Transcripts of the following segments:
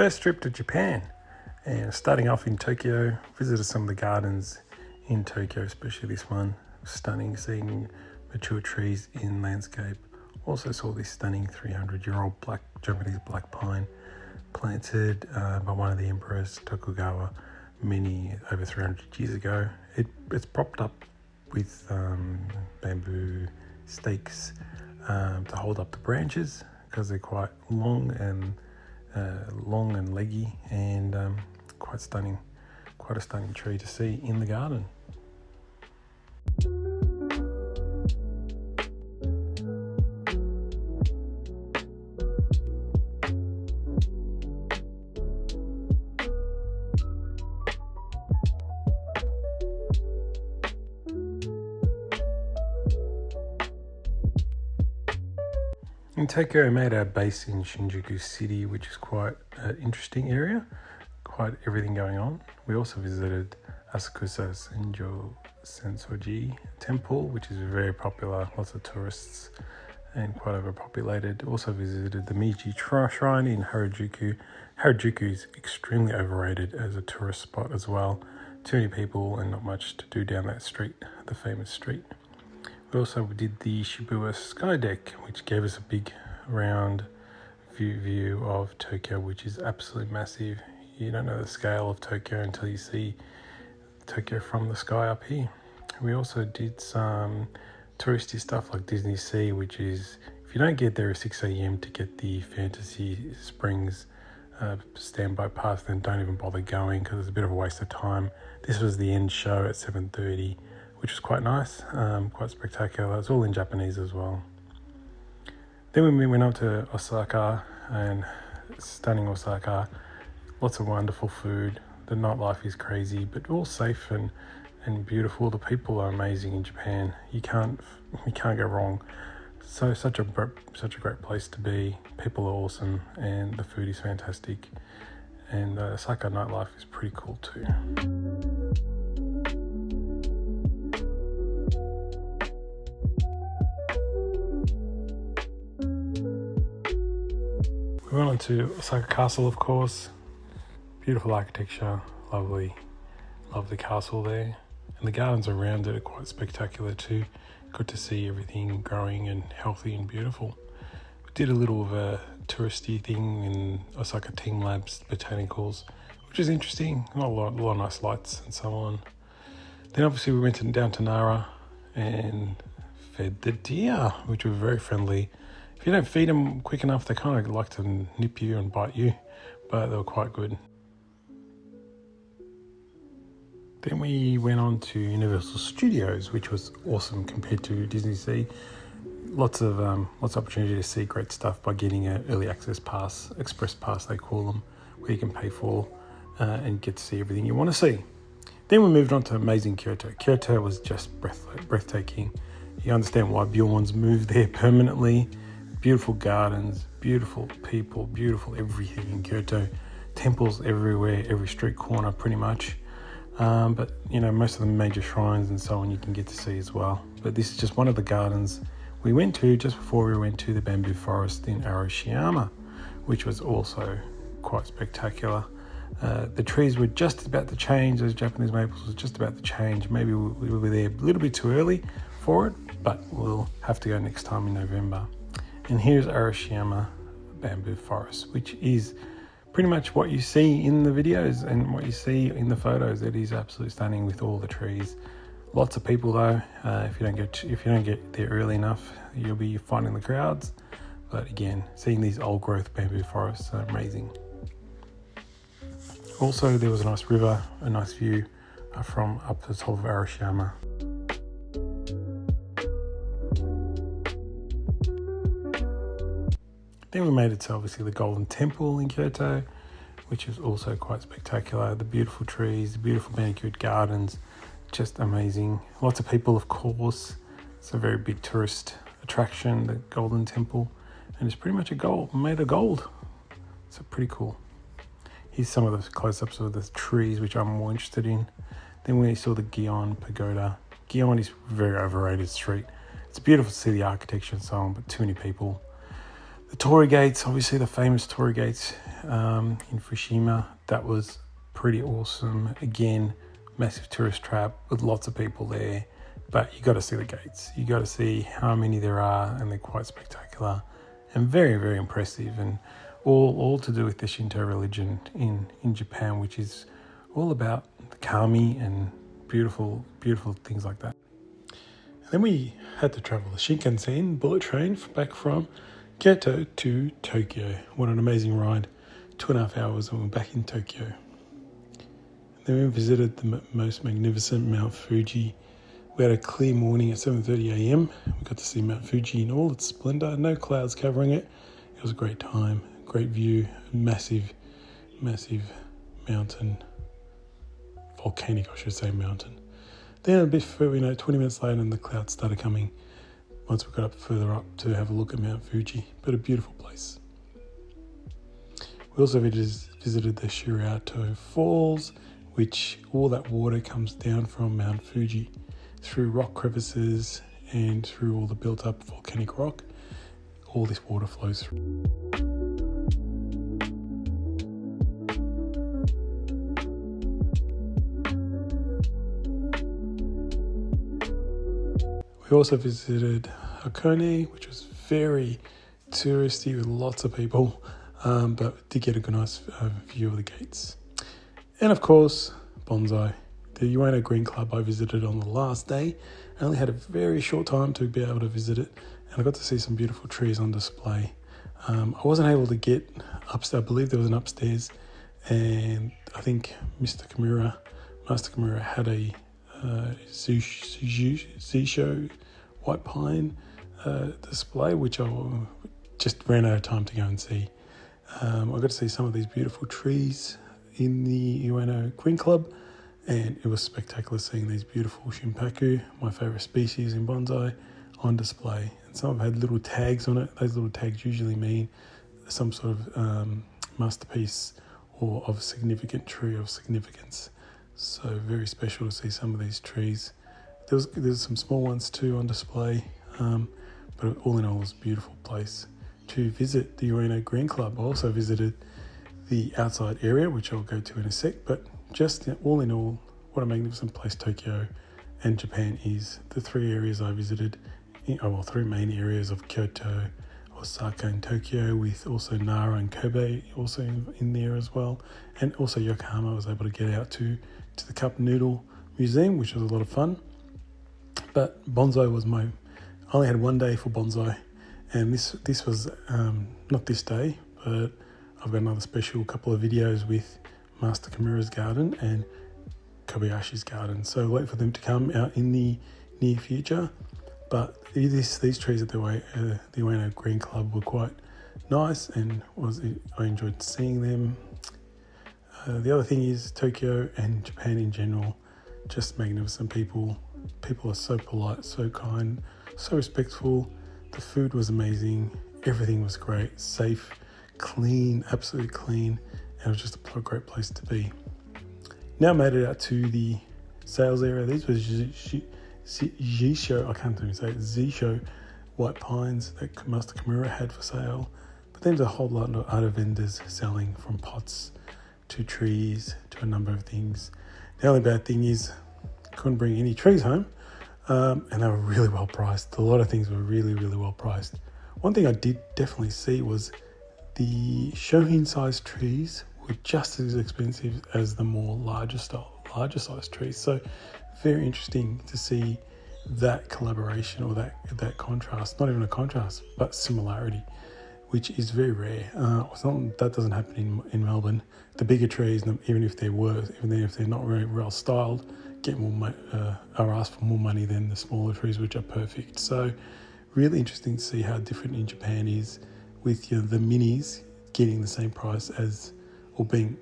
first trip to Japan, and starting off in Tokyo, visited some of the gardens in Tokyo, especially this one. Stunning, seeing mature trees in landscape. Also saw this stunning 300-year-old Japanese black pine planted by one of the emperors, Tokugawa, over 300 years ago. It's propped up with bamboo stakes to hold up the branches because they're quite long and leggy, and quite a stunning tree to see in the garden. In Tokyo, we made our base in Shinjuku City, which is quite an interesting area, quite everything going on. We also visited Asakusa Sensoji Temple, which is very popular, lots of tourists and quite overpopulated. Also visited the Meiji Shrine in Harajuku. Harajuku is extremely overrated as a tourist spot as well. Too many people and not much to do down that street, the famous street. We also did the Shibuya Sky Deck, which gave us a big round view of Tokyo, which is absolutely massive. You don't know the scale of Tokyo until you see Tokyo from the sky up here. We also did some touristy stuff like Disney Sea, which is, if you don't get there at 6 a.m. to get the Fantasy Springs standby pass, then don't even bother going because it's a bit of a waste of time. This was the end show at 7:30. Which was quite nice, quite spectacular. It's all in Japanese as well. Then we went up to Osaka, and stunning Osaka. Lots of wonderful food. The nightlife is crazy, but all safe and beautiful. The people are amazing in Japan. You can't go wrong. So such a great place to be. People are awesome, and the food is fantastic. And Osaka nightlife is pretty cool too. We went on to Osaka Castle, of course. Beautiful architecture, lovely. Love the castle there. And the gardens around it are quite spectacular too. Good to see everything growing and healthy and beautiful. We did a little of a touristy thing in Osaka Team Labs Botanicals, which is interesting. A lot of nice lights and so on. Then obviously we went down to Nara and fed the deer, which were very friendly. If you don't feed them quick enough, they kind of like to nip you and bite you, but they were quite good. Then we went on to Universal Studios, which was awesome compared to Disney Sea. Lots of opportunity to see great stuff by getting an early access pass, express pass they call them, where you can pay for and get to see everything you want to see. Then we moved on to amazing Kyoto. Kyoto was just breathtaking. You understand why Bjorn's moved there permanently. Beautiful gardens, beautiful people, beautiful everything in Kyoto. Temples everywhere, every street corner pretty much. But most of the major shrines and so on you can get to see as well. But this is just one of the gardens we went to just before we went to the bamboo forest in Arashiyama, which was also quite spectacular. The trees were just about to change. Those Japanese maples were just about to change. Maybe we were there a little bit too early for it, but we'll have to go next time in November. And here's Arashiyama Bamboo Forest, which is pretty much what you see in the videos and what you see in the photos. It is absolutely stunning with all the trees. Lots of people though. If you don't get there early enough, you'll be finding the crowds. But again, seeing these old growth bamboo forests are amazing. Also, there was a nice river, a nice view from up the top of Arashiyama. Then we made it to obviously the Golden Temple in Kyoto, which is also quite spectacular. The beautiful trees, the beautiful manicured gardens, just amazing. Lots of people, of course. It's a very big tourist attraction, the Golden Temple, and it's pretty much made of gold. So pretty cool. Here's some of the close-ups of the trees, which I'm more interested in. Then we saw the Gion Pagoda. Gion is a very overrated street. It's beautiful to see the architecture and so on, but too many people. The Torii Gates, obviously the famous Torii Gates in Fukushima, that was pretty awesome. Again, massive tourist trap with lots of people there, but you got to see the gates. You got to see how many there are, and they're quite spectacular and very, very impressive, and all to do with the Shinto religion in Japan, which is all about the kami and beautiful things like that. And then we had to travel the Shinkansen bullet train back from Kyoto to Tokyo. What an amazing ride. 2.5 hours and we're back in Tokyo. Then we visited the most magnificent Mount Fuji. We had a clear morning at 7:30 a.m. We got to see Mount Fuji in all its splendour, no clouds covering it. It was a great time, great view, massive mountain, volcanic mountain. Then a bit further, 20 minutes later, and the clouds started coming once we got up further up to have a look at Mount Fuji, but a beautiful place. We also visited the Shirato Falls, which all that water comes down from Mount Fuji through rock crevices and through all the built up volcanic rock. All this water flows through. We also visited Hakone, which was very touristy with lots of people, but did get a nice view of the gates. And of course, bonsai. The Ueno Green Club I visited on the last day. I only had a very short time to be able to visit it, and I got to see some beautiful trees on display. I wasn't able to get upstairs. I believe there was an upstairs, and I think Master Kimura had a Zisho white pine display, which I just ran out of time to go and see. I got to see some of these beautiful trees in the Ueno Green Club, and it was spectacular seeing these beautiful Shinpaku, my favourite species in bonsai, on display. And some of them had little tags on it. Those little tags usually mean some sort of masterpiece or of a significant tree of significance. So very special to see some of these trees. There's some small ones too on display, but all in all, it was a beautiful place to visit the Ueno Green Club. I also visited the outside area, which I'll go to in a sec, but just all in all, what a magnificent place Tokyo and Japan is. The three areas I visited, three main areas of Kyoto, Osaka and Tokyo, with also Nara and Kobe also in there as well. And also Yokohama, I was able to get out to the Cup Noodle Museum, which was a lot of fun. But bonsai was I only had one day for bonsai, and this was not this day, but I've got another special couple of videos with Master Kimura's garden and Kobayashi's garden, so wait for them to come out in the near future. But these trees at the Ueno Green Club were quite nice, and I enjoyed seeing them. The other thing is Tokyo and Japan in general, just magnificent people. People are so polite, so kind, so respectful. The food was amazing. Everything was great, safe, clean, absolutely clean. And it was just a great place to be. Now I made it out to the sales area. These were Zisho white pines that Master Kimura had for sale. But then there's a whole lot of other vendors selling, from pots to trees to a number of things. The only bad thing is couldn't bring any trees home, and they were really well priced. A lot of things were really, really well priced. One thing I did definitely see was the Shohin sized trees were just as expensive as the more larger sized trees. So very interesting to see that collaboration, or that contrast, not even a contrast, but similarity, which is very rare. That doesn't happen in Melbourne. The bigger trees, even if they're not very well styled, are asked for more money than the smaller trees, which are perfect. So really interesting to see how different in Japan is, with the minis getting the same price as, or being,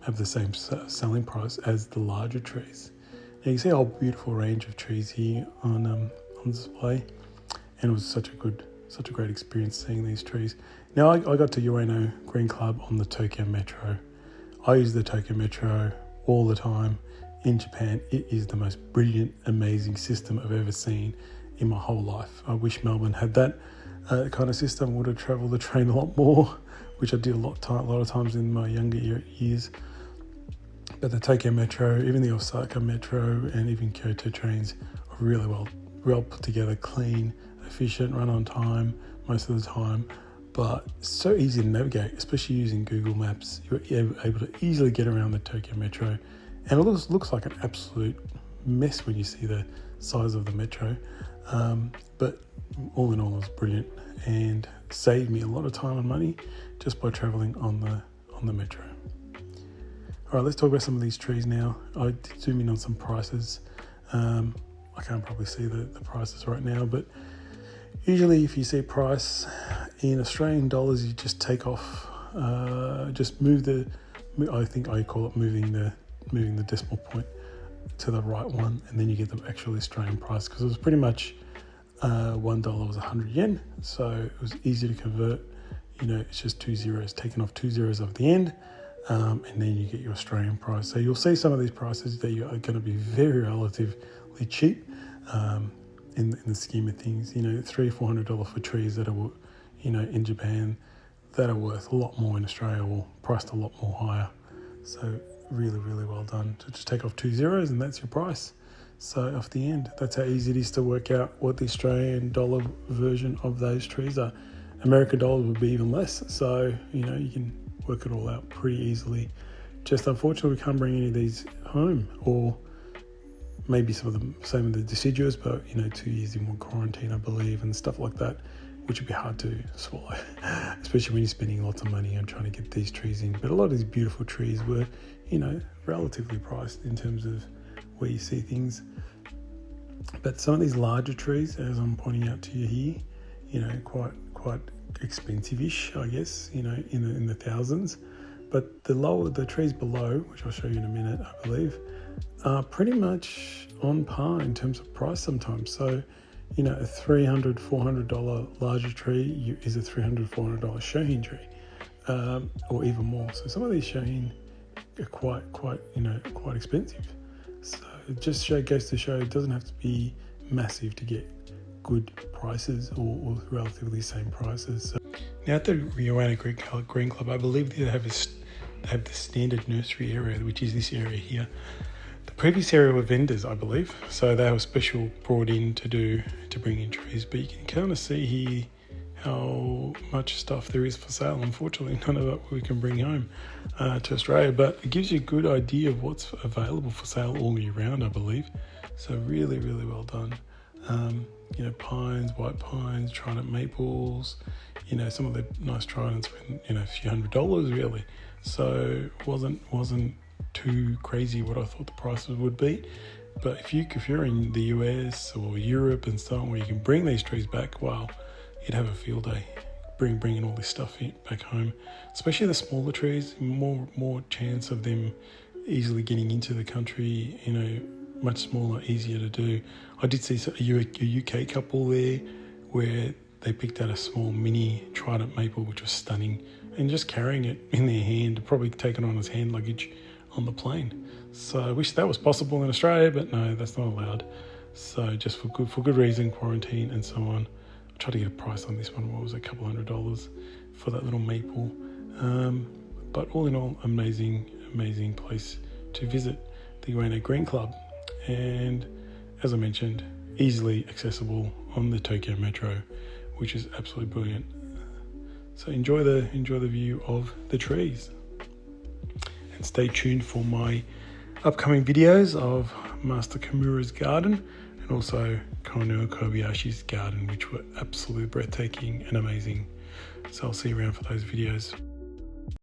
have the same selling price as the larger trees. Now you can see a whole beautiful range of trees here on display, and it was such a great experience seeing these trees. Now I got to Ueno Green Club on the Tokyo Metro. I use the Tokyo Metro all the time in Japan. It is the most brilliant, amazing system I've ever seen in my whole life. I wish Melbourne had that. kind of system, I would have travelled the train a lot more, which I did a lot of times in my younger years. But the Tokyo Metro, even the Osaka Metro, and even Kyoto trains are really well put together, clean, efficient, run on time most of the time, but so easy to navigate, especially using Google Maps. You're able to easily get around the Tokyo Metro, and it looks like an absolute mess when you see the size of the metro, but all in all, it was brilliant and saved me a lot of time and money just by traveling on the metro. All right, let's talk about some of these trees now. I did zoom in on some prices. I can't probably see the prices right now, but usually if you see a price in Australian dollars, you just take off, just move I think I call it moving the decimal point to the right one, and then you get the actual Australian price, because it was pretty much $1 was 100 yen, so it was easy to convert. It's just 2 zeros, taking off 2 zeros off the end, and then you get your Australian price. So you'll see some of these prices that are going to be very relatively cheap in the scheme of things. $300-400 for trees that are, in Japan, that are worth a lot more in Australia, or priced a lot more higher. So really, really well done to just take off 2 zeros, and that's your price. So off the end, that's how easy it is to work out what the Australian dollar version of those trees are. American dollars would be even less. So, you can work it all out pretty easily. Just unfortunately, we can't bring any of these home, or maybe some of the deciduous, but 2 years in quarantine, I believe, and stuff like that, which would be hard to swallow, especially when you're spending lots of money on trying to get these trees in. But a lot of these beautiful trees were, relatively priced in terms of where you see things. But some of these larger trees, as I'm pointing out to you here, quite expensive-ish, I guess, in the thousands. But the trees below, which I'll show you in a minute, I believe, are pretty much on par in terms of price sometimes. So, a $300, $400 larger tree is a $300, $400 Shohin tree, or even more. So some of these Shohin are quite expensive. So it just goes to show it doesn't have to be massive to get good prices, or relatively same prices. So now at the Ioana Green Club, I believe they have the standard nursery area, which is this area here. The previous area were vendors, I believe, so they were special brought in to bring in trees. But you can kind of see here how much stuff there is for sale. Unfortunately, none of it we can bring home to Australia, but it gives you a good idea of what's available for sale all year round, I believe. So really, really well done. Pines, white pines, trident maples, some of the nice tridents for a few $100s really. So wasn't too crazy what I thought the prices would be. But if you're in the US or Europe and so on, where you can bring these trees back, wow, you'd have a field day bringing all this stuff back home. Especially the smaller trees, more chance of them easily getting into the country, much smaller, easier to do. I did see a UK couple there where they picked out a small mini trident maple, which was stunning, and just carrying it in their hand, probably taken on as hand luggage on the plane. So I wish that was possible in Australia, but no, that's not allowed. So just for good reason, quarantine and so on. I tried to get a price on this one. What was it, a couple $100 for that little maple? But all in all, amazing place to visit, the Ioana Green Club. And as I mentioned, easily accessible on the Tokyo Metro, which is absolutely brilliant. So enjoy the view of the trees, and stay tuned for my upcoming videos of Master Kimura's garden and also Kono Kobayashi's garden, which were absolutely breathtaking and amazing. So I'll see you around for those videos.